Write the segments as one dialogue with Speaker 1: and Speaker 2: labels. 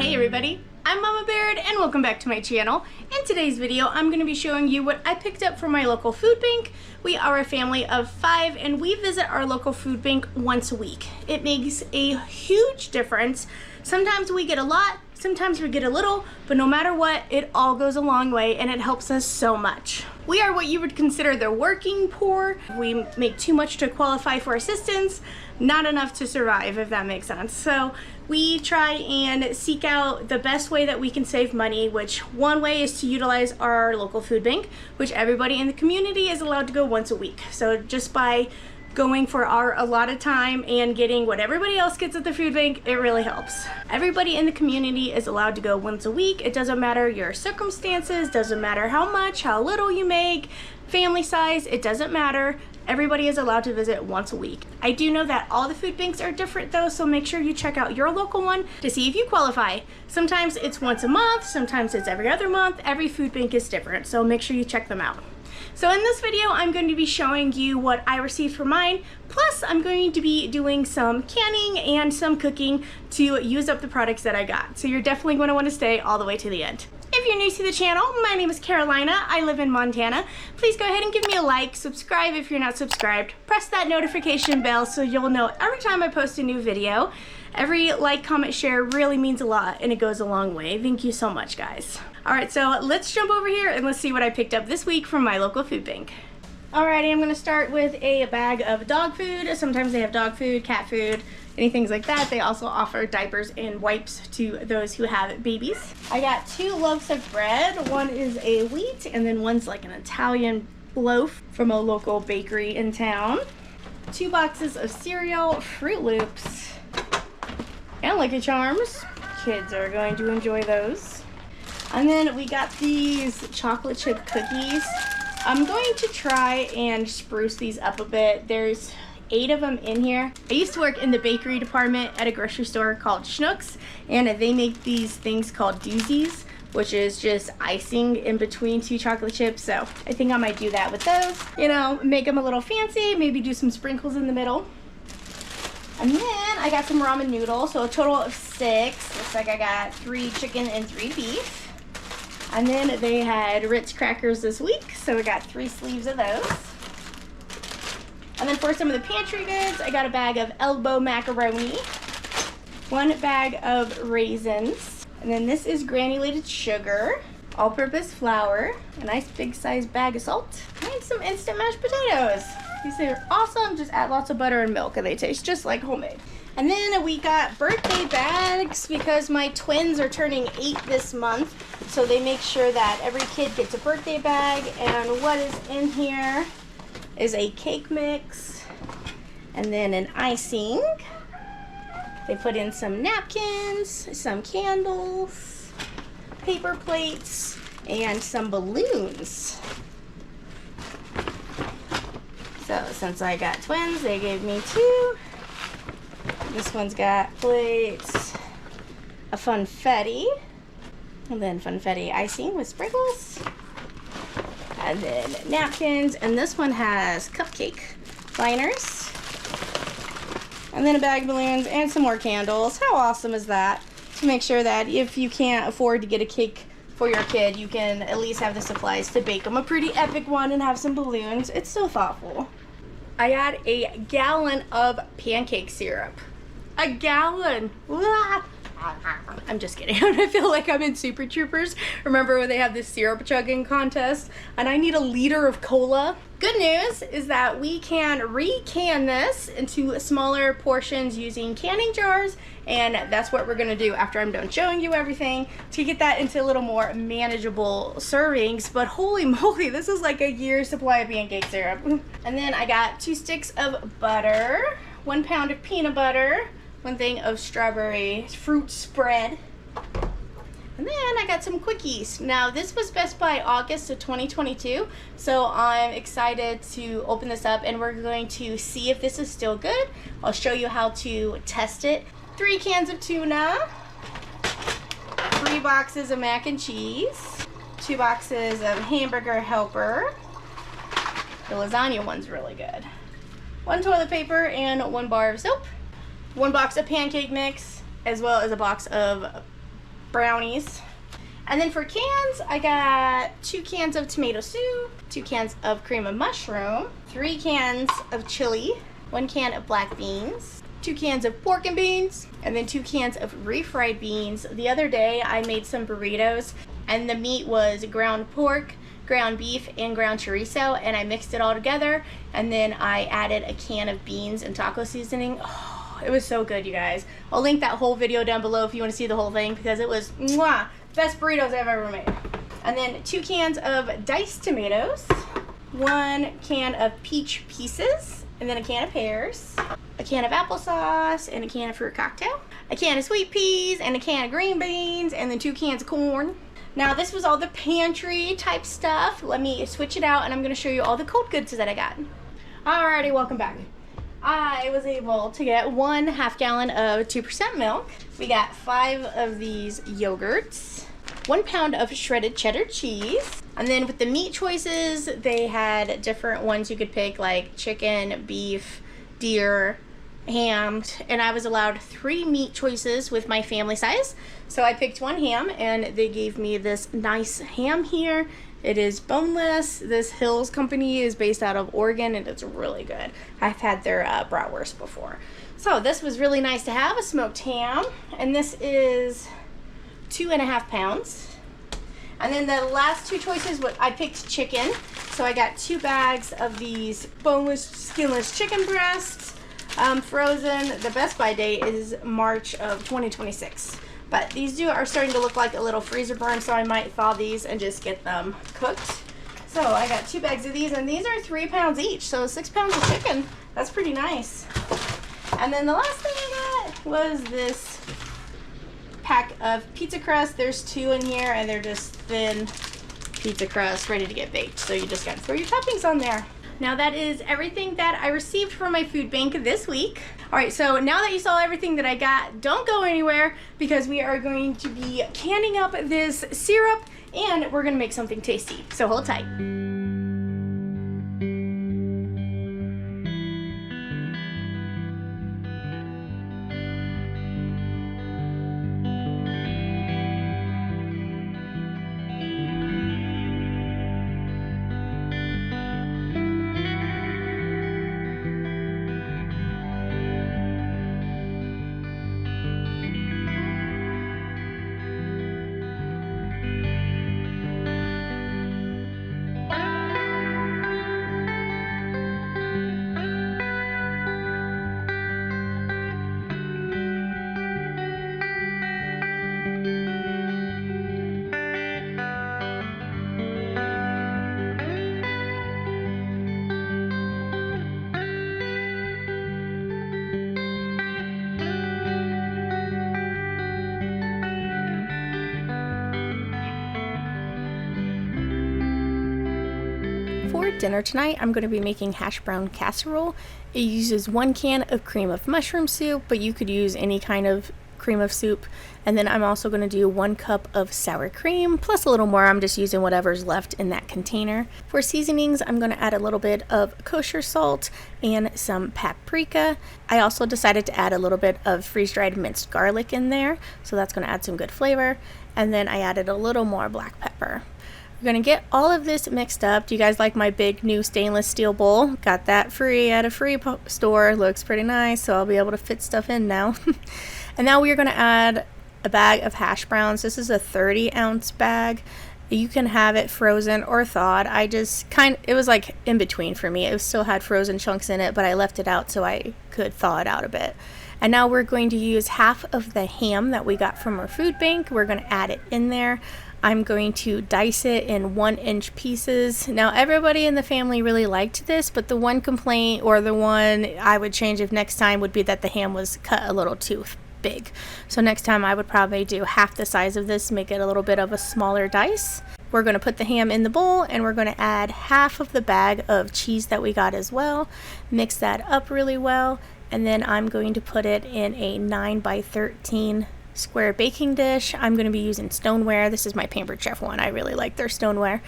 Speaker 1: Hey everybody, I'm Mama Baird and welcome back to my channel. In today's video, I'm going to be showing you what I picked up from my local food bank. We are a family of 5 and we visit our local food bank once a week. It makes a huge difference. Sometimes we get a lot, sometimes we get a little, but no matter what, it all goes a long way and it helps us so much. We are what you would consider the working poor. We make too much to qualify for assistance, not enough to survive, if that makes sense. So we try and seek out the best way that we can save money, which one way is to utilize our local food bank, which everybody in the community is allowed to go once a week. So just by going for our allotted time and getting what everybody else gets at the food bank, it really helps. Everybody in the community is allowed to go once a week. It doesn't matter your circumstances, doesn't matter how much, how little you make, family size, it doesn't matter. Everybody is allowed to visit once a week. I do know that all the food banks are different though, so make sure you check out your local one to see if you qualify. Sometimes it's once a month, sometimes it's every other month. Every food bank is different, so make sure you check them out. So in this video, I'm going to be showing you what I received for mine, plus I'm going to be doing some canning and some cooking to use up the products that I got. So you're definitely going to want to stay all the way to the end. If you're new to the channel, my name is Carolina. I live in Montana. Please go ahead and give me a like, subscribe if you're not subscribed, press that notification bell so you'll know every time I post a new video. Every like, comment, share really means a lot and it goes a long way. Thank you so much, guys. Alright, so let's jump over here and let's see what I picked up this week from my local food bank. Alrighty, I'm going to start with a bag of dog food. Sometimes they have dog food, cat food, anything like that. They also offer diapers and wipes to those who have babies. I got 2 loaves of bread. One is a wheat and then one's like an Italian loaf from a local bakery in town. 2 boxes of cereal, Fruit Loops, and Lucky Charms. Kids are going to enjoy those. And then we got these chocolate chip cookies. I'm going to try and spruce these up a bit. There's 8 of them in here. I used to work in the bakery department at a grocery store called Schnucks, and they make these things called doozies, which is just icing in between 2 chocolate chips. So I think I might do that with those. You know, make them a little fancy, maybe do some sprinkles in the middle. And then I got some ramen noodles, so a total of 6. Looks like I got 3 chicken and 3 beef. And then they had Ritz crackers this week, so we got 3 sleeves of those. And then for some of the pantry goods, I got a bag of elbow macaroni, 1 bag of raisins, and then this is granulated sugar, all-purpose flour, a nice big size bag of salt, and some instant mashed potatoes. These are awesome. Just add lots of butter and milk and they taste just like homemade. And then we got birthday bags because my twins are turning 8 this month. So they make sure that every kid gets a birthday bag. And what is in here is a cake mix and then an icing. They put in some napkins, some candles, paper plates, and some balloons. So since I got twins, they gave me 2. This one's got plates, a funfetti, and then funfetti icing with sprinkles, and then napkins, and this one has cupcake liners, and then a bag of balloons and some more candles. How awesome is that? To make sure that if you can't afford to get a cake for your kid, you can at least have the supplies to bake them a pretty epic one and have some balloons. It's so thoughtful. I got a gallon of pancake syrup. A gallon! I'm just kidding. I feel like I'm in Super Troopers. Remember when they have this syrup chugging contest? And I need a liter of cola. Good news is that we can re-can this into smaller portions using canning jars, and that's what we're gonna do after I'm done showing you everything to get that into a little more manageable servings. But holy moly, this is like a year's supply of pancake syrup. And then I got 2 sticks of butter, 1 pound of peanut butter, 1 thing of strawberry fruit spread, and then I got some quickies. Now this was Best By August of 2022, so I'm excited to open this up and we're going to see if this is still good. I'll show you how to test it. 3 cans of tuna, 3 boxes of mac and cheese, 2 boxes of hamburger helper. The lasagna one's really good. 1 toilet paper and 1 bar of soap. 1 box of pancake mix, as well as a box of brownies. And then for cans, I got 2 cans of tomato soup, 2 cans of cream of mushroom, 3 cans of chili, 1 can of black beans, 2 cans of pork and beans, and then 2 cans of refried beans. The other day I made some burritos and the meat was ground pork, ground beef, and ground chorizo, and I mixed it all together, and then I added a can of beans and taco seasoning. Oh, it was so good, you guys. I'll link that whole video down below if you want to see the whole thing, because it was mwah, best burritos I've ever made. And then 2 cans of diced tomatoes, 1 can of peach pieces, and then a can of pears, a can of applesauce, and a can of fruit cocktail, a can of sweet peas, and a can of green beans, and then 2 cans of corn. Now this was all the pantry type stuff. Let me switch it out and I'm going to show you all the cold goods that I got. Alrighty, welcome back. I was able to get 1 half gallon of 2% milk. We got 5 of these yogurts, 1 pound of shredded cheddar cheese. And then with the meat choices, they had different ones you could pick, like chicken, beef, deer, ham, and I was allowed 3 meat choices with my family size. So I picked 1 ham and they gave me this nice ham here. It is boneless. This Hills company is based out of Oregon and it's really good. I've had their bratwurst before. So this was really nice to have, a smoked ham, and this is 2.5 pounds. And then the last 2 choices, I picked chicken. So I got 2 bags of these boneless, skinless chicken breasts, frozen. The best by date is March of 2026. But these are starting to look like a little freezer burn, so I might thaw these and just get them cooked. So I got 2 bags of these, and these are 3 pounds each, so 6 pounds of chicken. That's pretty nice. And then the last thing I got was this pack of pizza crust. There's 2 in here, and they're just thin pizza crust ready to get baked. So you just got to throw your toppings on there. Now that is everything that I received from my food bank this week. Alright, so now that you saw everything that I got, don't go anywhere because we are going to be canning up this syrup and we're going to make something tasty. So hold tight. For dinner tonight, I'm going to be making hash brown casserole. It uses 1 can of cream of mushroom soup, but you could use any kind of cream of soup. And then I'm also going to do 1 cup of sour cream, plus a little more. I'm just using whatever's left in that container. For seasonings, I'm going to add a little bit of kosher salt and some paprika. I also decided to add a little bit of freeze-dried minced garlic in there, so that's going to add some good flavor. And then I added a little more black pepper. We're going to get all of this mixed up. Do you guys like my big new stainless steel bowl? Got that free at a free store. Looks pretty nice, so I'll be able to fit stuff in now. And now we're going to add a bag of hash browns. This is a 30-ounce bag. You can have it frozen or thawed. It was like in between for me. It still had frozen chunks in it, but I left it out so I could thaw it out a bit. And now we're going to use half of the ham that we got from our food bank. We're going to add it in there. I'm going to dice it in 1-inch pieces. Now everybody in the family really liked this, but the one complaint, or the one I would change if next time, would be that the ham was cut a little too big. So next time I would probably do half the size of this, make it a little bit of a smaller dice. We're going to put the ham in the bowl and we're going to add half of the bag of cheese that we got as well. Mix that up really well, and then I'm going to put it in a 9x13 square baking dish. I'm going to be using stoneware. This is my Pampered Chef one. I really like their stoneware.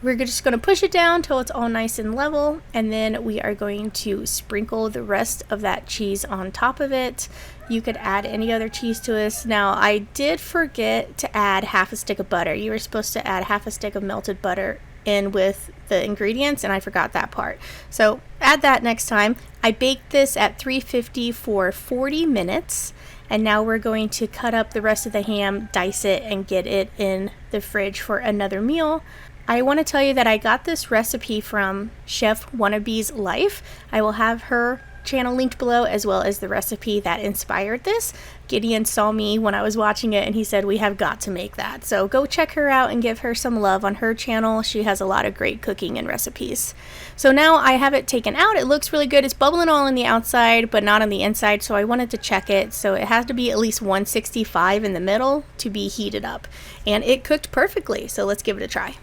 Speaker 1: We're just going to push it down till it's all nice and level, and then we are going to sprinkle the rest of that cheese on top of it. You could add any other cheese to this. Now, I did forget to add half a stick of butter. You were supposed to add half a stick of melted butter in with the ingredients, and I forgot that part. So add that next time. I baked this at 350 for 40 minutes, and now we're going to cut up the rest of the ham, dice it, and get it in the fridge for another meal. I want to tell you that I got this recipe from Chef Wannabe's Life. I will have her channel linked below, as well as the recipe that inspired this. Gideon saw me when I was watching it and he said we have got to make that. So go check her out and give her some love on her channel. She has a lot of great cooking and recipes. So now I have it taken out. It looks really good. It's bubbling all on the outside but not on the inside, so I wanted to check it. So it has to be at least 165 in the middle to be heated up, and it cooked perfectly. So let's give it a try.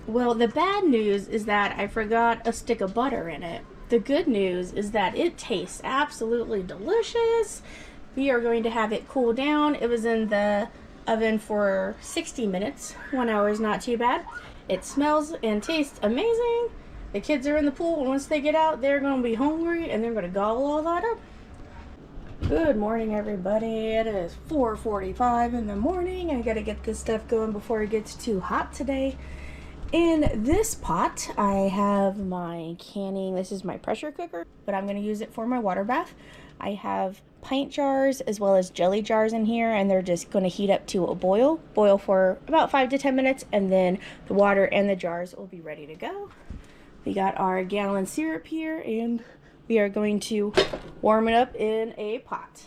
Speaker 1: Well, the bad news is that I forgot a stick of butter in it. The good news is that it tastes absolutely delicious. We are going to have it cool down. It was in the oven for 60 minutes. 1 hour is not too bad. It smells and tastes amazing. The kids are in the pool, and once they get out, they're going to be hungry and they're going to gobble all that up. Good morning, everybody. It is 4:45 in the morning. I got to get this stuff going before it gets too hot today. In this pot, I have my canning. This is my pressure cooker, but I'm going to use it for my water bath. I have pint jars as well as jelly jars in here, and they're just going to heat up to a boil for about 5 to 10 minutes, and then the water and the jars will be ready to go. We got our gallon syrup here, and we are going to warm it up in a pot.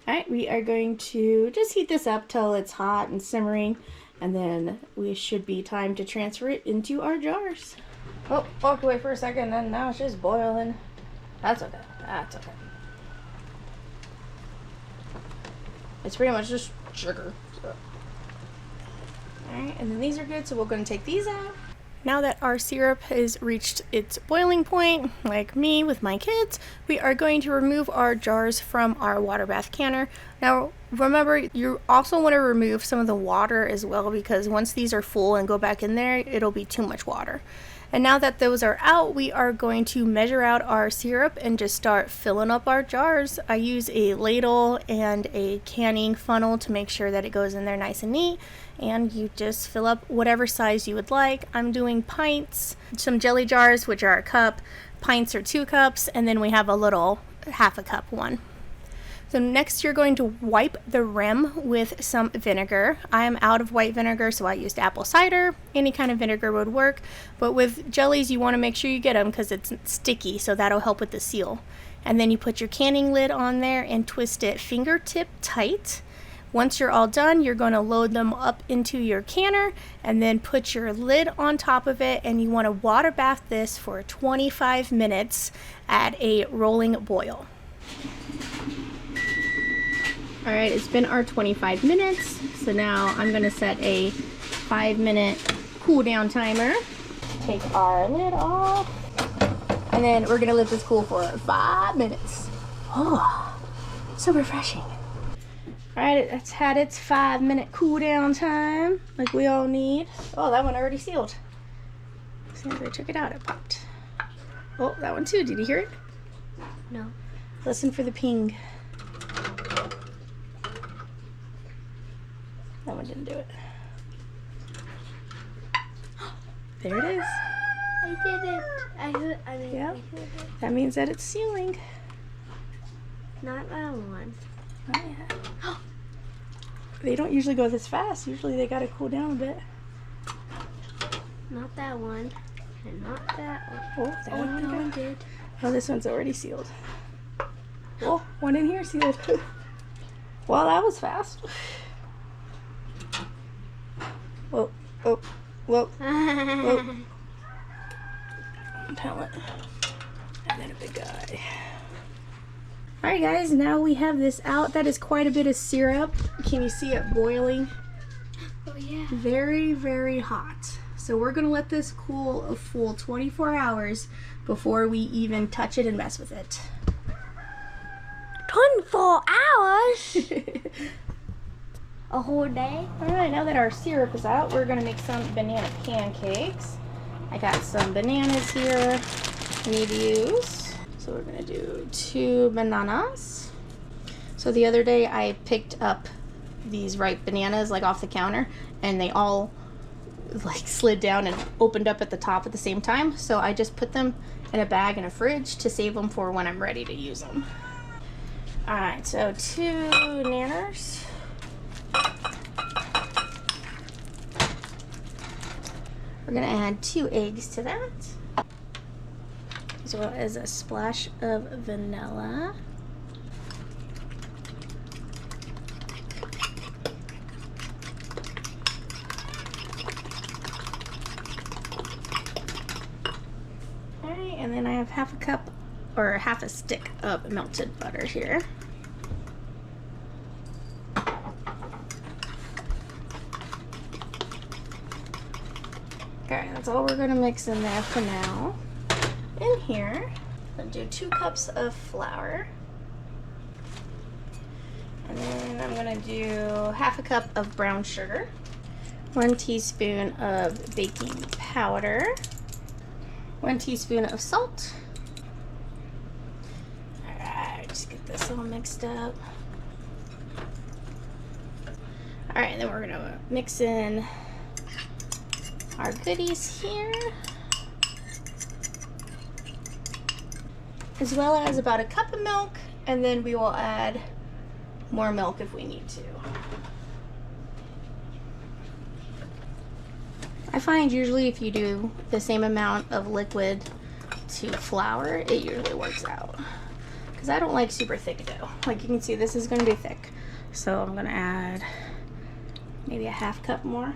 Speaker 1: Alright, we are going to just heat this up till it's hot and simmering, and then we should be time to transfer it into our jars. Oh, walked away for a second, and now it's just boiling. That's okay. That's okay. It's pretty much just sugar. So. Alright, and then these are good, so we're going to take these out. Now that our syrup has reached its boiling point, like me with my kids, we are going to remove our jars from our water bath canner. Now, remember, you also want to remove some of the water as well, because once these are full and go back in there, it'll be too much water. And now that those are out, we are going to measure out our syrup and just start filling up our jars. I use a ladle and a canning funnel to make sure that it goes in there nice and neat. And you just fill up whatever size you would like. I'm doing pints, some jelly jars, which are a cup. Pints are 2 cups, and then we have a little half a cup one. So next you're going to wipe the rim with some vinegar. I am out of white vinegar, so I used apple cider. Any kind of vinegar would work, but with jellies you want to make sure you get them because it's sticky, so that'll help with the seal. And then you put your canning lid on there and twist it fingertip tight. Once you're all done, you're going to load them up into your canner and then put your lid on top of it, and you want to water bath this for 25 minutes at a rolling boil. Alright, it's been our 25 minutes, so now I'm going to set a 5-minute cool down timer. Take our lid off, and then we're going to let this cool for 5 minutes. Oh, so refreshing. Alright, it's had its 5-minute cool down time, like we all need. Oh, that one already sealed. As soon as I took it out, it popped. Oh, that one too. Did you hear it?
Speaker 2: No.
Speaker 1: Listen for the ping. That one didn't do it. There it is.
Speaker 2: I did it. I mean,
Speaker 1: Yeah. That means that it's sealing.
Speaker 2: not that one.
Speaker 1: Oh, yeah. They don't usually go this fast. Usually they gotta cool down a bit.
Speaker 2: Not that one. And not that one.
Speaker 1: Oh, that
Speaker 2: Oh,
Speaker 1: one
Speaker 2: that one
Speaker 1: got-
Speaker 2: did.
Speaker 1: Oh, this one's already sealed. Oh, one in here sealed. Well, that was fast. Whoa, whoa, whoa, whoa. Talent. And then a big guy. Alright guys, now we have this out. That is quite a bit of syrup. Can you see it boiling?
Speaker 2: Oh yeah.
Speaker 1: Very, very hot. So we're gonna let this cool a full 24 hours before we even touch it and mess with it.
Speaker 2: 24 hours? A whole day?
Speaker 1: Alright, now that our syrup is out, we're gonna make some banana pancakes. I got some bananas here I need to use. So we're gonna do 2 bananas. So the other day I picked up these ripe bananas like off the counter, and they all like slid down and opened up at the top at the same time. So I just put them in a bag in a fridge to save them for when I'm ready to use them. Alright, so 2 nanners. We're gonna add 2 eggs to that, as well as a splash of vanilla. Alright, and then I have half a cup or half a stick of melted butter here. Okay, that's all we're gonna mix in there for now. In here, I'm gonna do 2 cups of flour. And then I'm gonna do half a cup of brown sugar, 1 teaspoon of baking powder, 1 teaspoon of salt. Alright, just get this all mixed up. Alright, then we're gonna mix in our goodies here, as well as about a cup of milk, and then we will add more milk if we need to. I find usually if you do the same amount of liquid to flour, it usually works out, because I don't like super thick dough. Like you can see, this is going to be thick, so I'm going to add maybe a half cup more.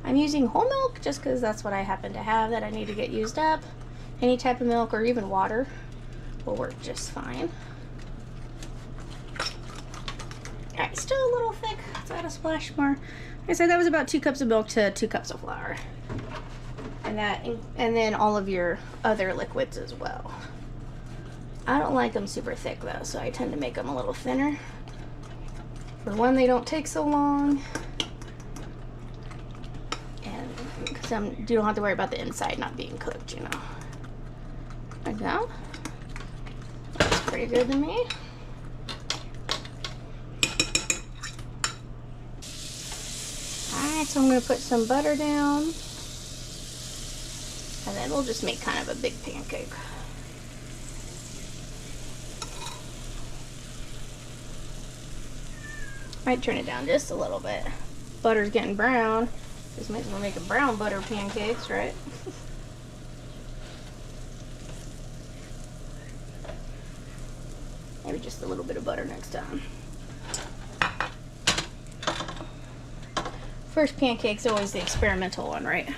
Speaker 1: I'm using whole milk just because that's what I happen to have that I need to get used up. Any type of milk or even water will work just fine. Alright, still a little thick. Let's add a splash more. Like I said, that was about 2 cups of milk to 2 cups of flour. And then all of your other liquids as well. I don't like them super thick though, so I tend to make them a little thinner. For one, they don't take so long. Because you don't have to worry about the inside not being cooked, you know. Like that. That's pretty good to me. Alright, so I'm going to put some butter down. And then we'll just make kind of a big pancake. Might turn it down just a little bit. Butter's getting brown. Just might as well make a brown butter pancakes, right? Maybe just a little bit of butter next time. First pancake's always the experimental one, right?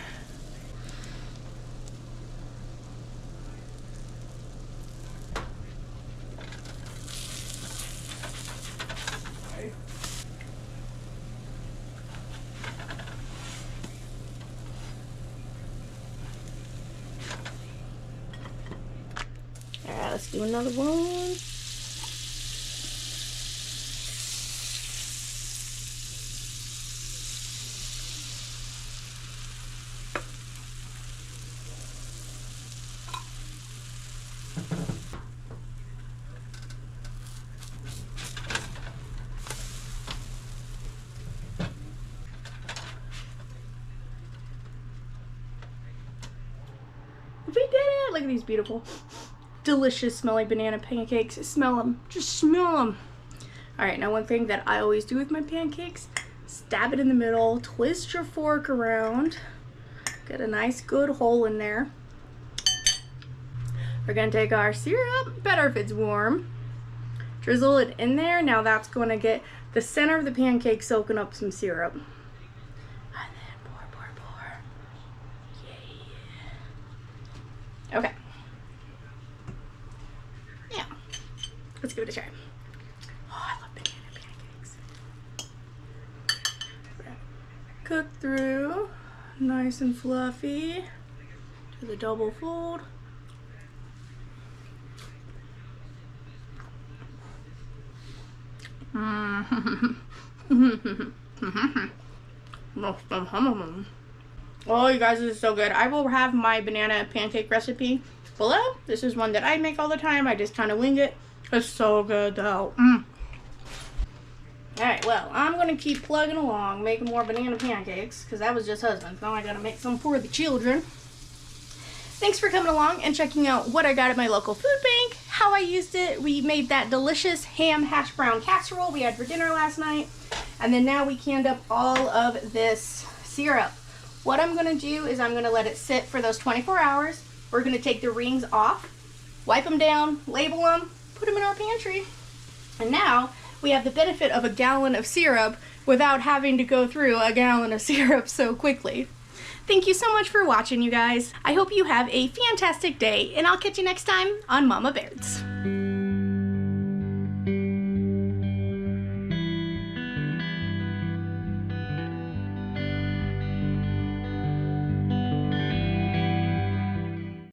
Speaker 1: Alright, let's do another one. We did it! Look at these beautiful, delicious smelly banana pancakes. Smell them. Just smell them. Alright, now one thing that I always do with my pancakes, stab it in the middle, twist your fork around, get a nice good hole in there. We're going to take our syrup, better if it's warm, drizzle it in there. Now that's going to get the center of the pancake soaking up some syrup. And then pour. Yeah. Okay. Yeah. Let's give it a try. Oh, I love banana pancakes. cooked through, nice and fluffy. Do the double fold. Oh, you guys, this is so good. I will have my banana pancake recipe below. This is one that I make all the time. I just kind of wing it. It's so good though. Alright, well, I'm going to keep plugging along, making more banana pancakes, because that was just husband's. Now I got to make some for the children. Thanks for coming along and checking out what I got at my local food bank, how I used it. We made that delicious ham hash brown casserole we had for dinner last night. And then now we canned up all of this syrup. What I'm going to do is I'm going to let it sit for those 24 hours. We're going to take the rings off, wipe them down, label them, put them in our pantry. And now we have the benefit of a gallon of syrup without having to go through a gallon of syrup so quickly. Thank you so much for watching, you guys. I hope you have a fantastic day, and I'll catch you next time on Mama Baird's.